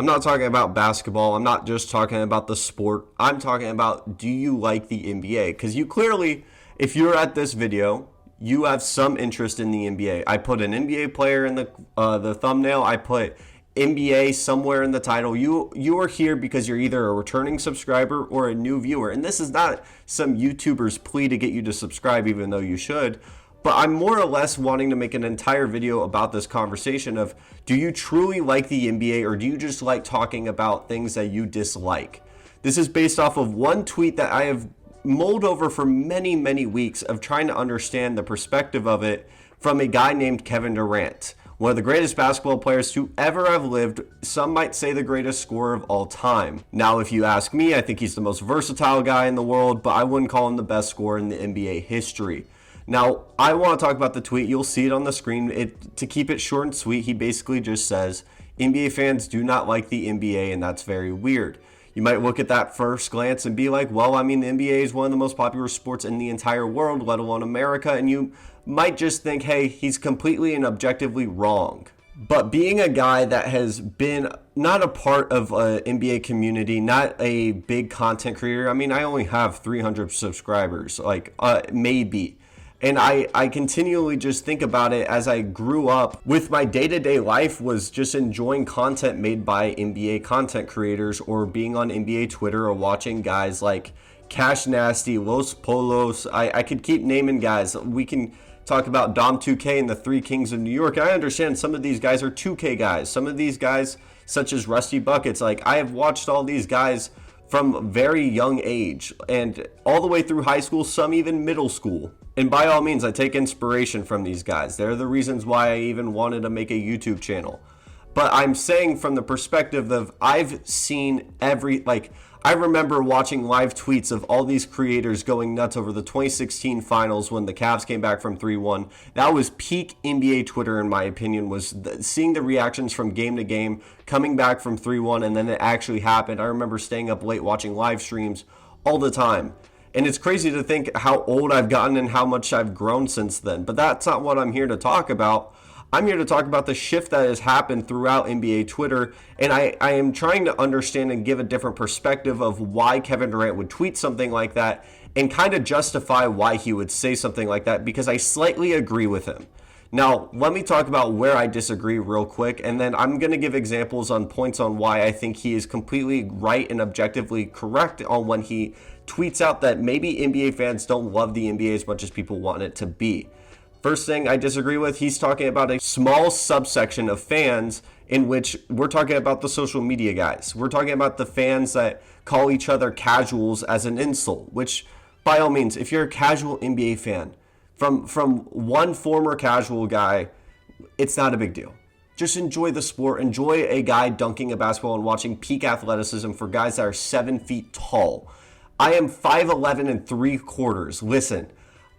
not talking about basketball. I'm not just talking about the sport. I'm talking about, do you like the NBA? Because you clearly, if you're at this video, you have some interest in the NBA. I put an NBA player in the thumbnail. I put NBA somewhere in the title. You are here because you're either a returning subscriber or a new viewer. And this is not some YouTuber's plea to get you to subscribe, even though you should. But I'm more or less wanting to make an entire video about this conversation of, do you truly like the NBA, or do you just like talking about things that you dislike? This is based off of one tweet that I have mulled over for many, many weeks of trying to understand the perspective of it from a guy named Kevin Durant, one of the greatest basketball players to ever have lived. Some might say the greatest scorer of all time. Now, if you ask me, I think he's the most versatile guy in the world, but I wouldn't call him the best scorer in the NBA history. Now, I want to talk about the tweet. You'll see it on the screen. To keep it short and sweet, he basically just says, NBA fans do not like the NBA, and that's very weird. You might look at that first glance and be like, well, I mean, the NBA is one of the most popular sports in the entire world, let alone America, and you might just think, hey, he's completely and objectively wrong. But being a guy that has been not a part of an NBA community, not a big content creator, I mean, I only have 300 subscribers, maybe. And I continually just think about it as I grew up with my day-to-day life was just enjoying content made by NBA content creators, or being on NBA Twitter, or watching guys like Cash Nasty, Los Polos. I could keep naming guys. We can talk about Dom 2K and the Three Kings of New York. I understand some of these guys are 2K guys. Some of these guys, such as Rusty Buckets, like I have watched all these guys from a very young age and all the way through high school, some even middle school. And by all means, I take inspiration from these guys. They're the reasons why I even wanted to make a YouTube channel. But I'm saying from the perspective of I've seen I remember watching live tweets of all these creators going nuts over the 2016 finals when the Cavs came back from 3-1. That was peak NBA Twitter, in my opinion, was seeing the reactions from game to game, coming back from 3-1, and then it actually happened. I remember staying up late watching live streams all the time. And it's crazy to think how old I've gotten and how much I've grown since then. But that's not what I'm here to talk about. I'm here to talk about the shift that has happened throughout NBA Twitter, and I am trying to understand and give a different perspective of why Kevin Durant would tweet something like that, and kind of justify why he would say something like that, because I slightly agree with him. Now, let me talk about where I disagree real quick, and then I'm going to give examples on points on why I think he is completely right and objectively correct on when he tweets out that maybe NBA fans don't love the NBA as much as people want it to be. First thing I disagree with, he's talking about a small subsection of fans, in which we're talking about the social media guys. We're talking about the fans that call each other casuals as an insult, which by all means, if you're a casual NBA fan, from one former casual guy, it's not a big deal. Just enjoy the sport. Enjoy a guy dunking a basketball and watching peak athleticism for guys that are 7 feet tall. I am 5'11 and 3/4. Listen,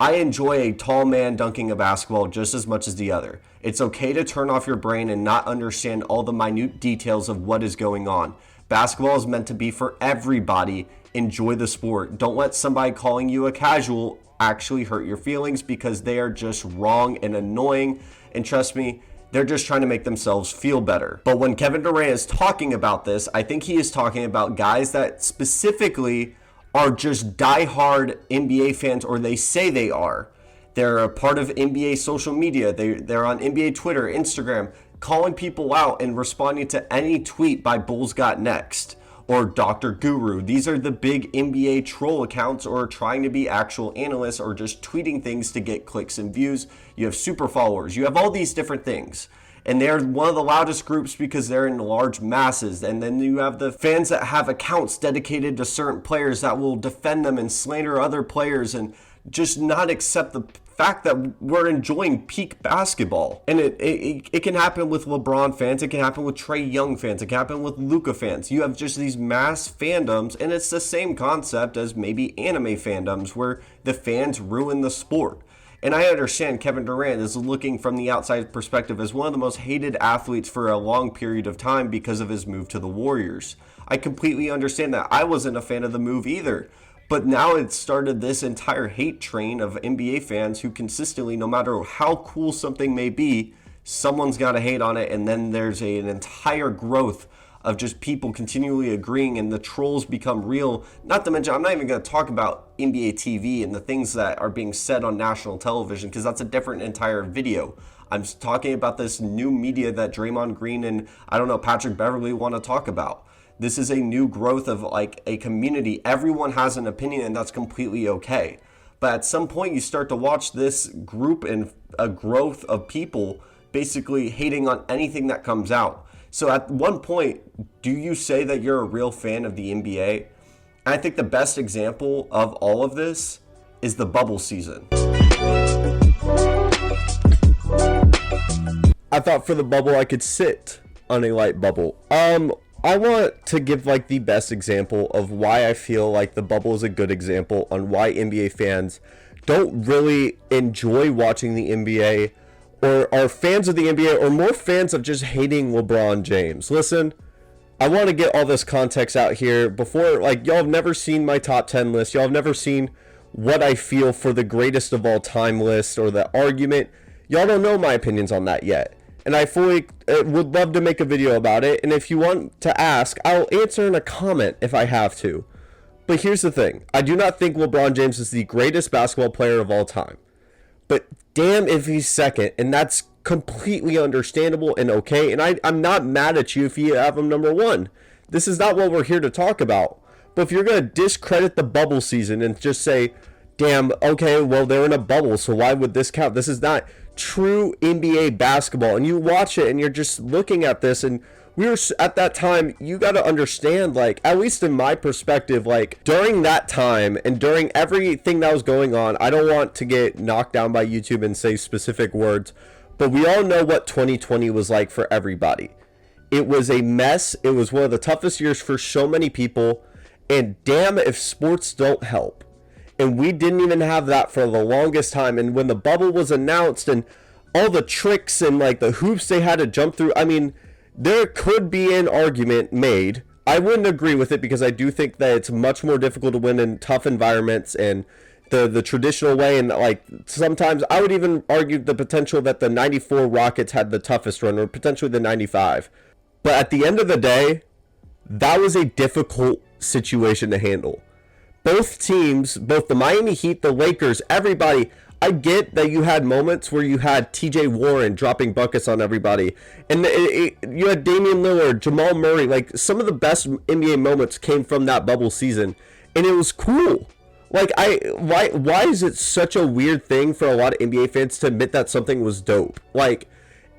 I enjoy a tall man dunking a basketball just as much as the other. It's okay to turn off your brain and not understand all the minute details of what is going on. Basketball is meant to be for everybody. Enjoy the sport. Don't let somebody calling you a casual actually hurt your feelings, because they are just wrong and annoying. And trust me, they're just trying to make themselves feel better. But when Kevin Durant is talking about this, I think he is talking about guys that specifically are just diehard NBA fans, or they say they are. They're a part of NBA social media. They're on NBA Twitter, Instagram, calling people out and responding to any tweet by Bulls Got Next or Dr. Guru. These are the big NBA troll accounts, or trying to be actual analysts, or just tweeting things to get clicks and views. You have super followers. You have all these different things. And they're one of the loudest groups because they're in large masses. And then you have the fans that have accounts dedicated to certain players that will defend them and slander other players and just not accept the fact that we're enjoying peak basketball. And it can happen with LeBron fans. It can happen with Trae Young fans. It can happen with Luka fans. You have just these mass fandoms, and it's the same concept as maybe anime fandoms where the fans ruin the sport. And I understand Kevin Durant is looking from the outside perspective as one of the most hated athletes for a long period of time because of his move to the Warriors. I completely understand that. I wasn't a fan of the move either. But now it's started this entire hate train of NBA fans who consistently, no matter how cool something may be, someone's got to hate on it. And then there's an entire growth of just people continually agreeing and the trolls become real. Not to mention, I'm not even going to talk about NBA TV and the things that are being said on national television, because that's a different entire video. I'm talking about this new media that Draymond Green and, I don't know, Patrick Beverley want to talk about. This is a new growth of like a community. Everyone has an opinion, and that's completely okay. But at some point, you start to watch this group and a growth of people basically hating on anything that comes out. So at one point, do you say that you're a real fan of the NBA? And I think the best example of all of this is the bubble season. I thought for the bubble I could sit on a light bubble. I want to give like the best example of why I feel like the bubble is a good example on why NBA fans don't really enjoy watching the NBA, or are fans of the NBA, or more fans of just hating LeBron James. Listen, I want to get all this context out here before, like, y'all have never seen my top 10 list. Y'all have never seen what I feel for the greatest of all time list or the argument. Y'all don't know my opinions on that yet. And I fully would love to make a video about it. And if you want to ask, I'll answer in a comment if I have to. But here's the thing. I do not think LeBron James is the greatest basketball player of all time. But damn if he's second. And that's completely understandable and okay. And I'm not mad at you if you have him number one. This is not what we're here to talk about. But if you're going to discredit the bubble season and just say, damn, okay, well, they're in a bubble, so why would this count? This is not true NBA basketball. And you watch it and you're just looking at this, and we were at that time, you got to understand, like, at least in my perspective, like, during that time and during everything that was going on, I don't want to get knocked down by YouTube and say specific words, but we all know what 2020 was like for everybody. It was a mess. It was one of the toughest years for so many people, and damn if sports don't help. And we didn't even have that for the longest time. And when the bubble was announced and all the tricks and like the hoops they had to jump through, I mean, there could be an argument made. I wouldn't agree with it because I do think that it's much more difficult to win in tough environments and the traditional way. And like sometimes I would even argue the potential that the 94 Rockets had the toughest run, or potentially the 95. But at the end of the day, that was a difficult situation to handle. Both teams, both the Miami Heat, the Lakers, everybody, I get that you had moments where you had TJ Warren dropping buckets on everybody. And you had Damian Lillard, Jamal Murray. Like, some of the best NBA moments came from that bubble season. And it was cool. Like, why is it such a weird thing for a lot of NBA fans to admit that something was dope? Like,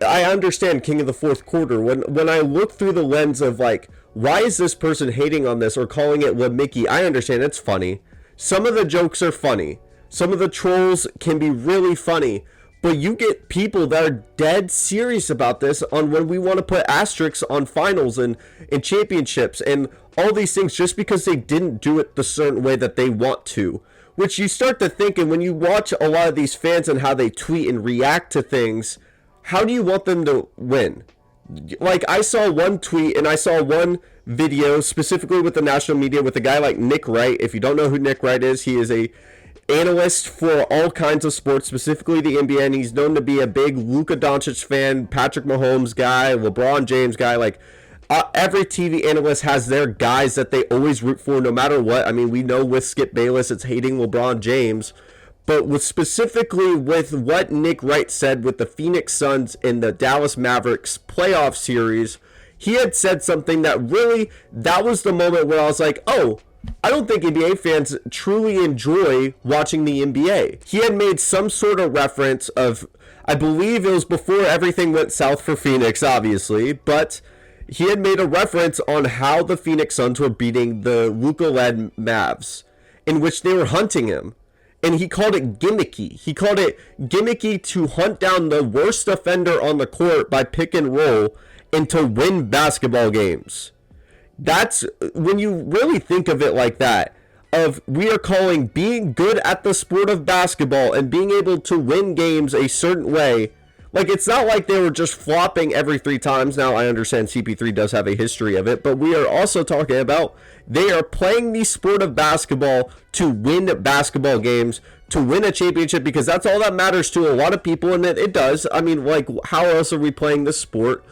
I understand King of the Fourth Quarter. When I look through the lens of, like, why is this person hating on this or calling it Le Mickey? I understand it's funny. Some of the jokes are funny. Some of the trolls can be really funny. But you get people that are dead serious about this on when we want to put asterisks on finals and championships and all these things just because they didn't do it the certain way that they want to. Which you start to think, and when you watch a lot of these fans and how they tweet and react to things, how do you want them to win? Like, I saw one tweet and I saw one video specifically with the national media with a guy like Nick Wright. If you don't know who Nick Wright is, he is a analyst for all kinds of sports, specifically the NBA, and he's known to be a big Luka Doncic fan, Patrick Mahomes guy, LeBron James guy. Like, every TV analyst has their guys that they always root for no matter what. I mean, we know with Skip Bayless, it's hating LeBron James. But specifically with what Nick Wright said with the Phoenix Suns in the Dallas Mavericks playoff series, he had said something that really, that was the moment where I was like, oh, I don't think NBA fans truly enjoy watching the NBA. He had made some sort of reference of, I believe it was before everything went south for Phoenix, obviously, but he had made a reference on how the Phoenix Suns were beating the Luka-led Mavs, in which they were hunting him. And he called it gimmicky. He called it gimmicky to hunt down the worst offender on the court by pick and roll and to win basketball games. That's when you really think of it like that, of we are calling being good at the sport of basketball and being able to win games a certain way. Like, it's not like they were just flopping every 3 times. Now, I understand CP3 does have a history of it, but we are also talking about they are playing the sport of basketball to win basketball games, to win a championship, because that's all that matters to a lot of people, and it does. I mean, like, how else are we playing this sport?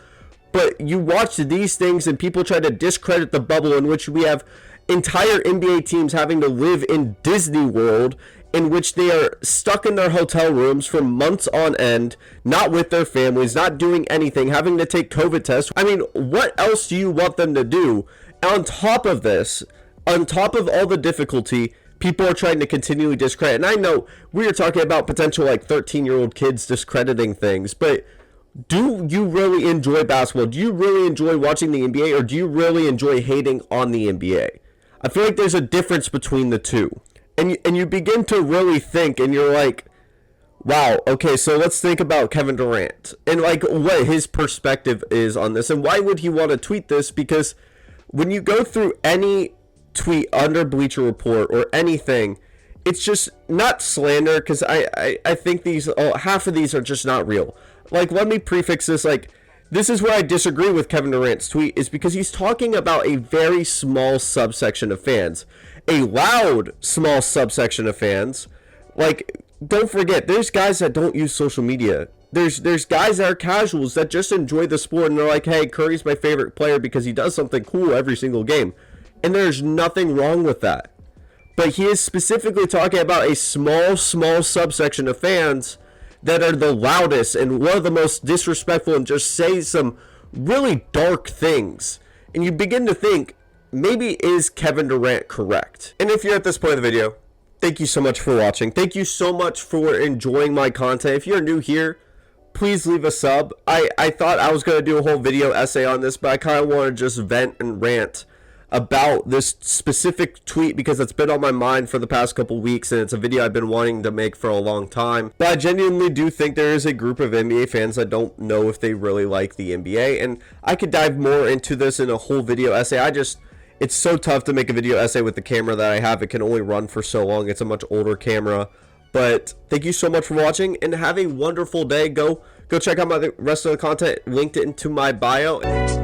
But you watch these things and people try to discredit the bubble in which we have entire NBA teams having to live in Disney World, in which they are stuck in their hotel rooms for months on end, not with their families, not doing anything, having to take COVID tests. I mean, what else do you want them to do? On top of this, on top of all the difficulty, people are trying to continually discredit. And I know we are talking about potential like 13-year-old kids discrediting things, but do you really enjoy basketball? Do you really enjoy watching the NBA, or do you really enjoy hating on the NBA? I feel like there's a difference between the two. And you begin to really think, and you're like, wow, okay, so let's think about Kevin Durant and like what his perspective is on this, and why would he want to tweet this? Because when you go through any tweet under Bleacher Report or anything, it's just not slander, because I think these half of these are just not real. Like, let me prefix this, like, this is where I disagree with Kevin Durant's tweet, is because he's talking about a very small subsection of fans, a loud small subsection of fans. Like, don't forget, there's guys that don't use social media. There's guys that are casuals that just enjoy the sport, and they're like, hey, Curry's my favorite player because he does something cool every single game. And there's nothing wrong with that. But he is specifically talking about a small subsection of fans that are the loudest and one of the most disrespectful and just say some really dark things. And you begin to think, maybe is Kevin Durant correct? And if you're at this point of the video, thank you so much for watching. Thank you so much for enjoying my content. If you're new here, please leave a sub. I thought I was going to do a whole video essay on this, but I kind of want to just vent and rant about this specific tweet because it's been on my mind for the past couple weeks, and it's a video I've been wanting to make for a long time. But I genuinely do think there is a group of NBA fans that don't know if they really like the NBA, and I could dive more into this in a whole video essay. It's so tough to make a video essay with the camera that I have. It can only run for so long. It's a much older camera. But thank you so much for watching, and have a wonderful day. Go check out my rest of the content linked into my bio.